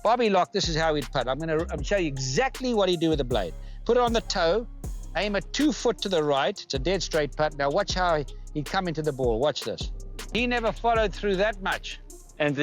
Bobby Locke, this is how he'd putt. I'm going to show you exactly what he'd do with the blade. Put it on the toe, aim it 2 foot to the right. It's a dead straight putt. Now watch how he'd come into the ball. Watch this. He never followed through that much. And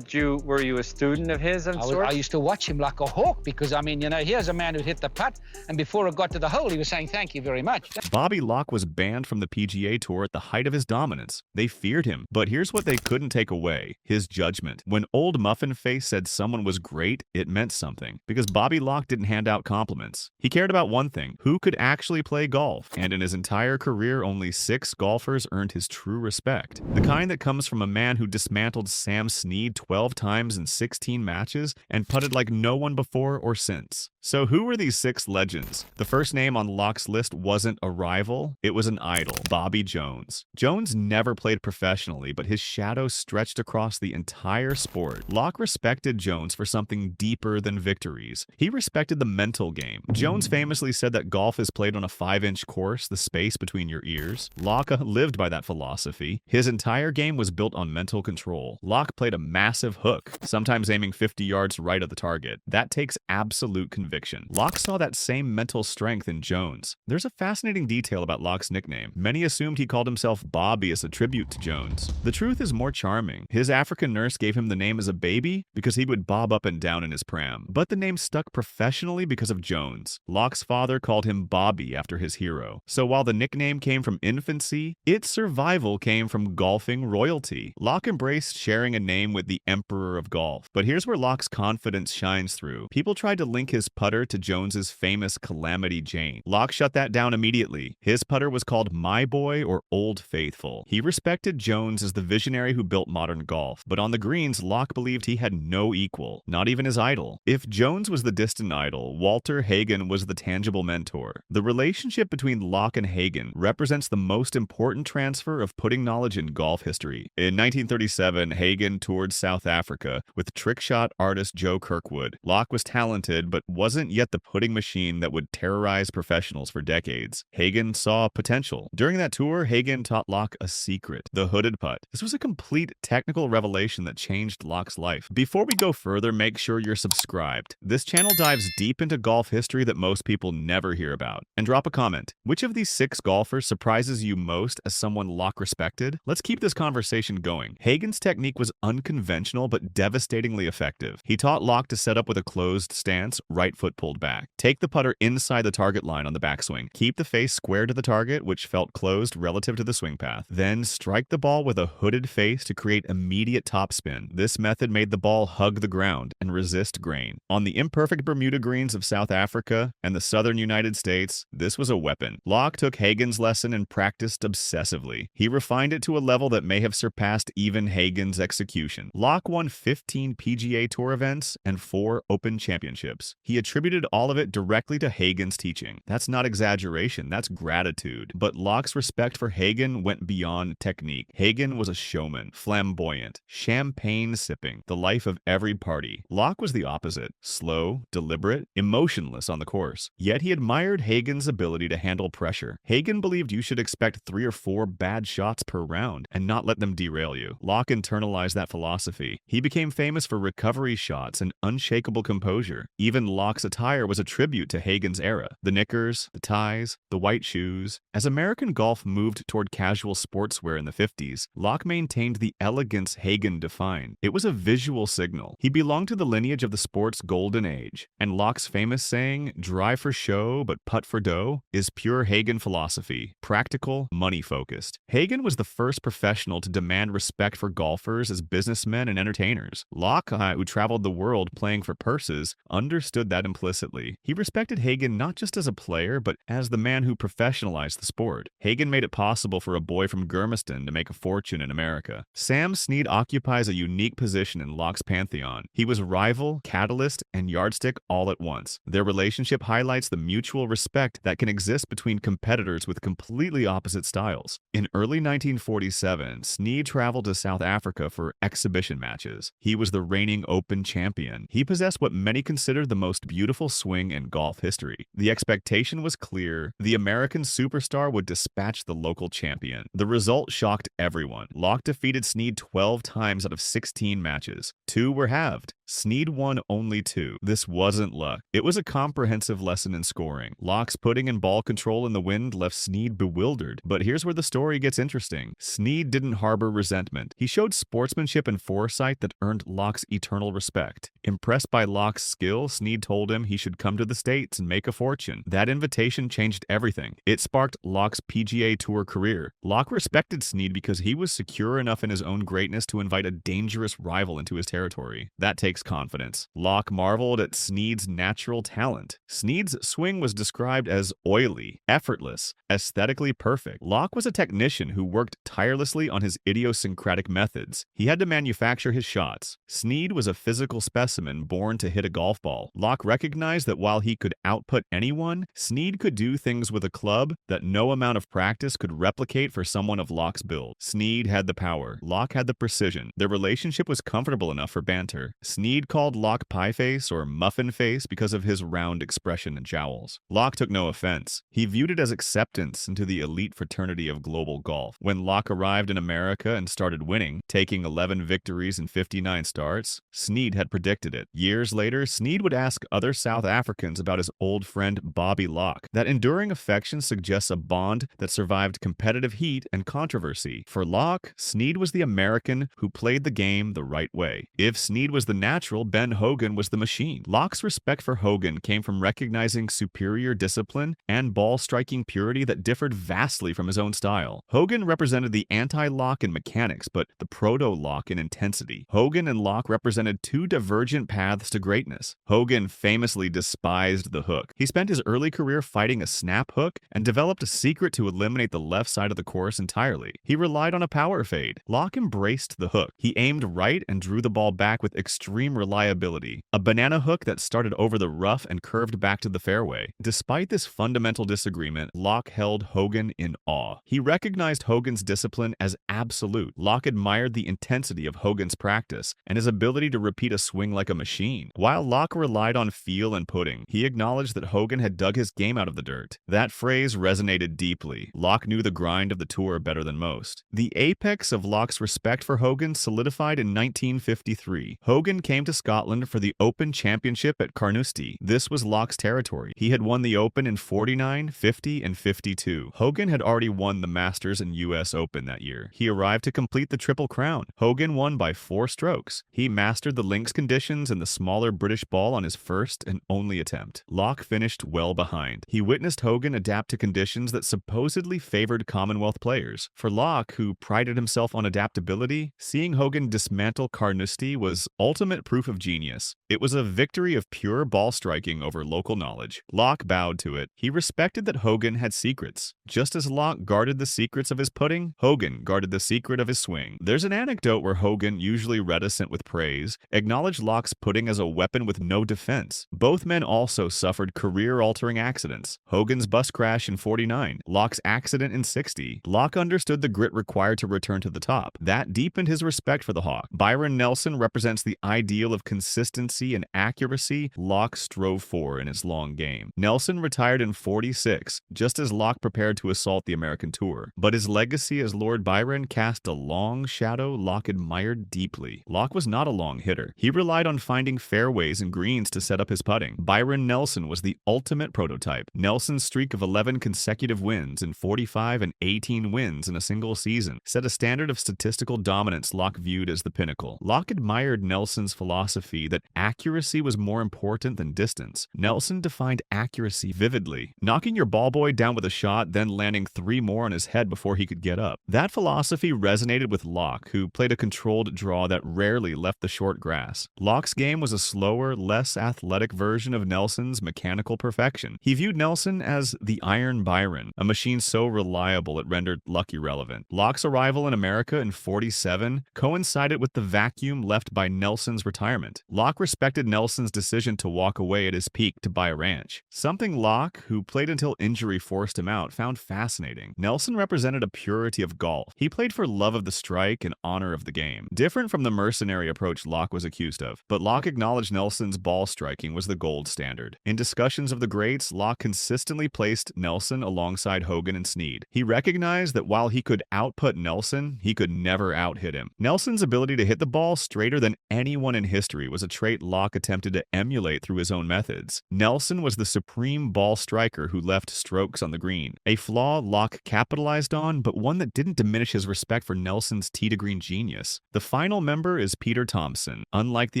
were you a student of his of sorts? I used to watch him like a hawk because, I mean, you know, here's a man who hit the putt, and before it got to the hole, he was saying, thank you very much. Bobby Locke was banned from the PGA Tour at the height of his dominance. They feared him, but here's what they couldn't take away: his judgment. When Old Muffin Face said someone was great, it meant something, because Bobby Locke didn't hand out compliments. He cared about one thing: who could actually play golf, and in his entire career, only 6 golfers earned his true respect. The kind that comes from a man who dismantled Sam Snead 12 times in 16 matches and putted like no one before or since. So who were these 6 legends? The first name on Locke's list wasn't a rival, it was an idol: Bobby Jones. Jones never played professionally, but his shadow stretched across the entire sport. Locke respected Jones for something deeper than victories. He respected the mental game. Jones famously said that golf is played on a 5-inch course, the space between your ears. Locke lived by that philosophy. His entire game was built on mental control. Locke played a massive hook, sometimes aiming 50 yards right at the target. That takes absolute conviction. Locke saw that same mental strength in Jones. There's a fascinating detail about Locke's nickname. Many assumed he called himself Bobby as a tribute to Jones. The truth is more charming. His African nurse gave him the name as a baby because he would bob up and down in his pram, but the name stuck professionally because of Jones. Locke's father called him Bobby after his hero. So while the nickname came from infancy, its survival came from golfing royalty. Locke embraced sharing a name with the Emperor of Golf. But here's where Locke's confidence shines through. People tried to link his putter to Jones's famous Calamity Jane. Locke shut that down immediately. His putter was called My Boy or Old Faithful. He respected Jones as the visionary who built modern golf, but on the greens, Locke believed he had no equal, not even his idol. If Jones was the distant idol, Walter Hagen was the tangible mentor. The relationship between Locke and Hagen represents the most important transfer of putting knowledge in golf history. In 1937, Hagen toured South Africa with trick shot artist Joe Kirkwood. Locke was talented, but wasn't yet the putting machine that would terrorize professionals for decades. Hagen saw potential. During that tour, Hagen taught Locke a secret: the hooded putt. This was a complete technical revelation that changed Locke's life. Before we go further, make sure you're subscribed. This channel dives deep into golf history that most people never hear about. And drop a comment. Which of these 6 golfers surprises you most as someone Locke respected? Let's keep this conversation going. Hagen's technique was unconventional but devastatingly effective. He taught Locke to set up with a closed stance, right foot pulled back. Take the putter inside the target line on the backswing. Keep the face square to the target, which felt closed relative to the swing path. Then strike the ball with a hooded face to create immediate topspin. This method made the ball hug the ground and resist grain. On the imperfect Bermuda greens of South Africa and the southern United States, this was a weapon. Locke took Hagen's lesson and practiced obsessively. He refined it to a level that may have surpassed even Hagen's execution. Locke won 15 PGA Tour events and 4 Open Championships. He attributed all of it directly to Hagen's teaching. That's not exaggeration, that's gratitude. But Locke's respect for Hagen went beyond technique. Hagen was a showman, flamboyant, champagne sipping, the life of every party. Locke was the opposite: slow, deliberate, emotionless on the course. Yet he admired Hagen's ability to handle pressure. Hagen believed you should expect 3 or 4 bad shots per round and not let them derail you. Locke internalized that philosophy. He became famous for recovery shots and unshakable composure. Even Locke's attire was a tribute to Hagen's era. The knickers, the ties, the white shoes. As American golf moved toward casual sportswear in the 50s, Locke maintained the elegance Hagen defined. It was a visual signal. He belonged to the lineage of the sport's golden age. And Locke's famous saying, "Drive for show but putt for dough," is pure Hagen philosophy. Practical, money-focused. Hagen was the first professional to demand respect for golfers as businessmen and entertainers. Locke, who traveled the world playing for purses, understood that implicitly. He respected Hagen not just as a player, but as the man who professionalized the sport. Hagen made it possible for a boy from Germiston to make a fortune in America. Sam Snead occupies a unique position in Locke's pantheon. He was rival, catalyst, and yardstick all at once. Their relationship highlights the mutual respect that can exist between competitors with completely opposite styles. In early 1947, Snead traveled to South Africa for exhibition exhibition matches. He was the reigning Open champion. He possessed what many consider the most beautiful swing in golf history. The expectation was clear. The American superstar would dispatch the local champion. The result shocked everyone. Locke defeated Snead 12 times out of 16 matches. 2 were halved. Snead won only 2. This wasn't luck. It was a comprehensive lesson in scoring. Locke's putting and ball control in the wind left Snead bewildered. But here's where the story gets interesting. Snead didn't harbor resentment. He showed sportsmanship and foresight that earned Locke's eternal respect. Impressed by Locke's skill, Snead told him he should come to the States and make a fortune. That invitation changed everything. It sparked Locke's PGA Tour career. Locke respected Snead because he was secure enough in his own greatness to invite a dangerous rival into his territory. That takes confidence. Locke marveled at Snead's natural talent. Snead's swing was described as oily, effortless, aesthetically perfect. Locke was a technician who worked tirelessly on his idiosyncratic methods. He had to manufacture his shots. Snead was a physical specimen born to hit a golf ball. Locke recognized that while he could output anyone, Snead could do things with a club that no amount of practice could replicate for someone of Locke's build. Snead had the power. Locke had the precision. Their relationship was comfortable enough for banter. Snead called Locke Pie Face or Muffin Face because of his round expression and jowls. Locke took no offense. He viewed it as acceptance into the elite fraternity of global golf. When Locke arrived in America and started winning, taking 11 victories and 59 starts, Snead had predicted it. Years later, Snead would ask other South Africans about his old friend Bobby Locke. That enduring affection suggests a bond that survived competitive heat and controversy. For Locke, Snead was the American who played the game the right way. If Snead was the natural, Ben Hogan was the machine. Locke's respect for Hogan came from recognizing superior discipline and ball-striking purity that differed vastly from his own style. Hogan represented the anti-Locke in mechanics, but the proto-Locke in intensity. Hogan and Locke represented two divergent paths to greatness. Hogan famously despised the hook. He spent his early career fighting a snap hook and developed a secret to eliminate the left side of the course entirely. He relied on a power fade. Locke embraced the hook. He aimed right and drew the ball back with extreme reliability. A banana hook that started over the rough and curved back to the fairway. Despite this fundamental disagreement, Locke held Hogan in awe. He recognized Hogan's discipline as absolute. Locke admired the intensity of Hogan's practice and his ability to repeat a swing like a machine. While Locke relied on feel and putting, he acknowledged that Hogan had dug his game out of the dirt. That phrase resonated deeply. Locke knew the grind of the tour better than most. The apex of Locke's respect for Hogan solidified in 1953. Hogan came to Scotland for the Open Championship at Carnoustie. This was Locke's territory. He had won the Open in 49, 50, and 52. Hogan had already won the Masters and US Open that year. He arrived to complete the Triple Crown. Hogan won by 4 strokes. He mastered the links conditions and the smaller British ball on his first and only attempt. Locke finished well behind. He witnessed Hogan adapt to conditions that supposedly favored Commonwealth players. For Locke, who prided himself on adaptability, seeing Hogan dismantle Carnoustie was ultimate proof of genius. It was a victory of pure ball striking over local knowledge. Locke bowed to it. He respected that Hogan had secrets. Just as Locke guarded the secrets of his putting, Hogan guarded the secret of his swing. There's an anecdote where Hogan, usually reticent with praise, acknowledged Locke's putting as a weapon with no defense. Both men also suffered career-altering accidents. Hogan's bus crash in 49, Locke's accident in 60. Locke understood the grit required to return to the top. That deepened his respect for the Hawk. Byron Nelson represents the ideal of consistency and accuracy Locke strove for in his long game. Nelson retired in 46, just as Locke prepared to assault the American tour. But his legacy as Lord Byron cast a long shadow Locke admired deeply. Locke was not a long hitter. He relied on finding fairways and greens to set up his putting. Byron Nelson was the ultimate prototype. Nelson's streak of 11 consecutive wins and 45 and 18 wins in a single season set a standard of statistical dominance Locke viewed as the pinnacle. Locke admired Nelson's philosophy that accuracy was more important than distance. Nelson defined accuracy vividly, knocking your ball boy down with a shot, then landing 3 more on his head before he could get up. That philosophy resonated with Locke, who played a controlled draw that rarely left the short grass. Locke's game was a slower, less athletic version of Nelson's mechanical perfection. He viewed Nelson as the Iron Byron, a machine so reliable it rendered luck irrelevant. Locke's arrival in America in 47 coincided with the vacuum left by Nelson's retirement. Locke respected Nelson's decision to walk away at his peak to buy a ranch, something Locke, who played until injury forced him out, found fascinating. Nelson represented a purity of golf. He played for love of the strike and honor of the game. game. Different from the mercenary approach Locke was accused of, but Locke acknowledged Nelson's ball striking was the gold standard. In discussions of the greats, Locke consistently placed Nelson alongside Hogan and Snead. He recognized that while he could output Nelson, he could never out-hit him. Nelson's ability to hit the ball straighter than anyone in history was a trait Locke attempted to emulate through his own methods. Nelson was the supreme ball striker who left strokes on the green, a flaw Locke capitalized on, but one that didn't diminish his respect for Nelson's tee-to-green genius. The final member is Peter Thomson. Unlike the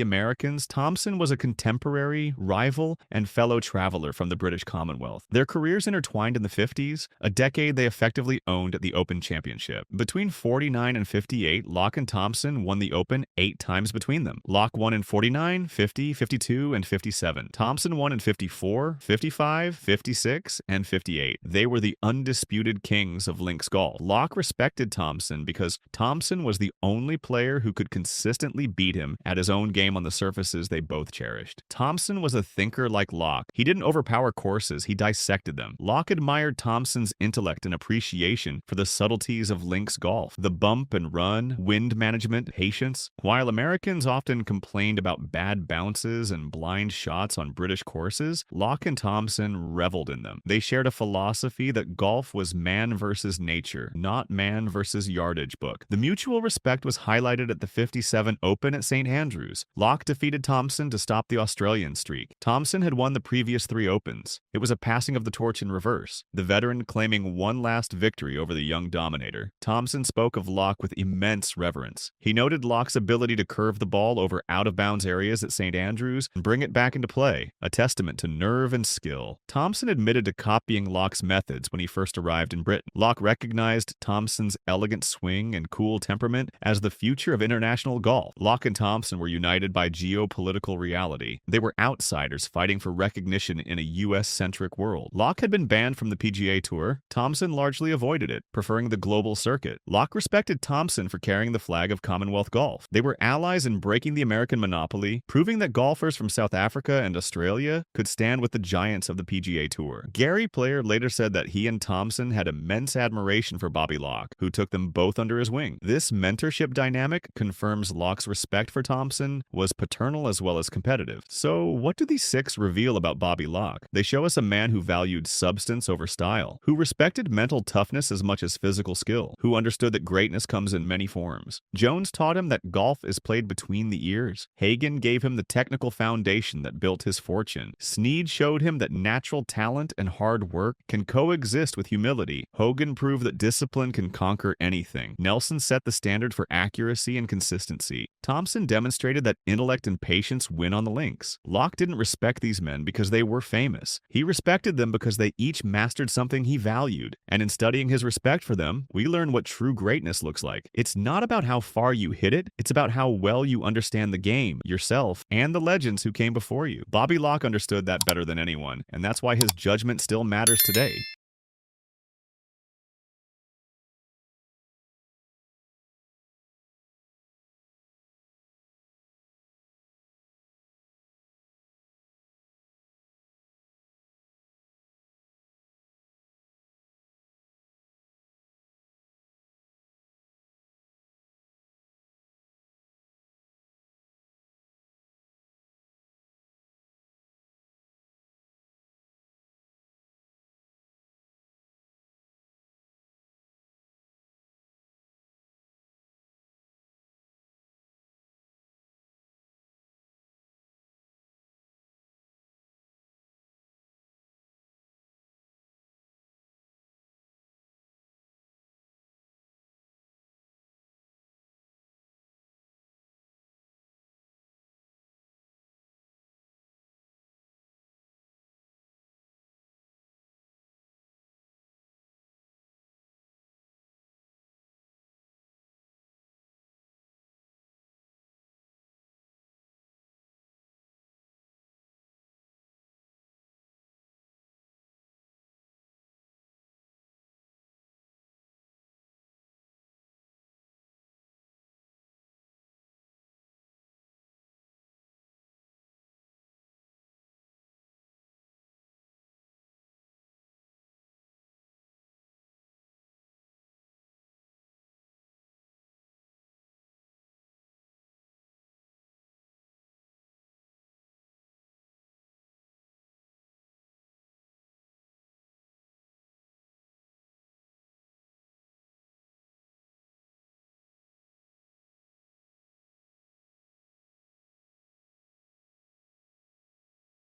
Americans, Thomson was a contemporary, rival, and fellow traveler from the British Commonwealth. Their careers intertwined in the 50s, a decade they effectively owned at the Open Championship. Between 49 and 58, Locke and Thomson won the Open 8 times between them. Locke won in 49, 50, 52, and 57. Thomson won in 54, 55, 56, and 58. They were the undisputed kings of links golf. Locke respected Thomson because Thomson was the only player who could consistently beat him at his own game on the surfaces they both cherished. Thomson was a thinker like Locke. He didn't overpower courses, he dissected them. Locke admired Thomson's intellect and appreciation for the subtleties of links golf, the bump and run, wind management, patience. While Americans often complained about bad bounces and blind shots on British courses, Locke and Thomson reveled in them. They shared a philosophy that golf was man versus nature, not man versus yardage book. The mutual respect was highlighted at the 57 Open at St. Andrews. Locke defeated Thomson to stop the Australian streak. Thomson had won the previous 3 Opens. It was a passing of the torch in reverse, the veteran claiming one last victory over the young dominator. Thomson spoke of Locke with immense reverence. He noted Locke's ability to curve the ball over out-of-bounds areas at St. Andrews and bring it back into play, a testament to nerve and skill. Thomson admitted to copying Locke's methods when he first arrived in Britain. Locke recognized Thomson's elegant swing and cool temperament as the future of international golf. Locke and Thomson were united by geopolitical reality. They were outsiders fighting for recognition in a US-centric world. Locke had been banned from the PGA Tour. Thomson largely avoided it, preferring the global circuit. Locke respected Thomson for carrying the flag of Commonwealth golf. They were allies in breaking the American monopoly, proving that golfers from South Africa and Australia could stand with the giants of the PGA Tour. Gary Player later said that he and Thomson had immense admiration for Bobby Locke, who took them both under his wing. This mentorship dynamic confirms Locke's respect for Thomson was paternal as well as competitive. So, what do these 6 reveal about Bobby Locke? They show us a man who valued substance over style, who respected mental toughness as much as physical skill, who understood that greatness comes in many forms. Jones taught him that golf is played between the ears. Hagen gave him the technical foundation that built his fortune. Snead showed him that natural talent and hard work can coexist with humility. Hogan proved that discipline can conquer anything. Nelson set the standard for accuracy and consistency. Thomson demonstrated that intellect and patience win on the links. Locke didn't respect these men because they were famous. He respected them because they each mastered something he valued. And in studying his respect for them, we learn what true greatness looks like. It's not about how far you hit it, it's about how well you understand the game, yourself, and the legends who came before you. Bobby Locke understood that better than anyone, and that's why his judgment still matters today.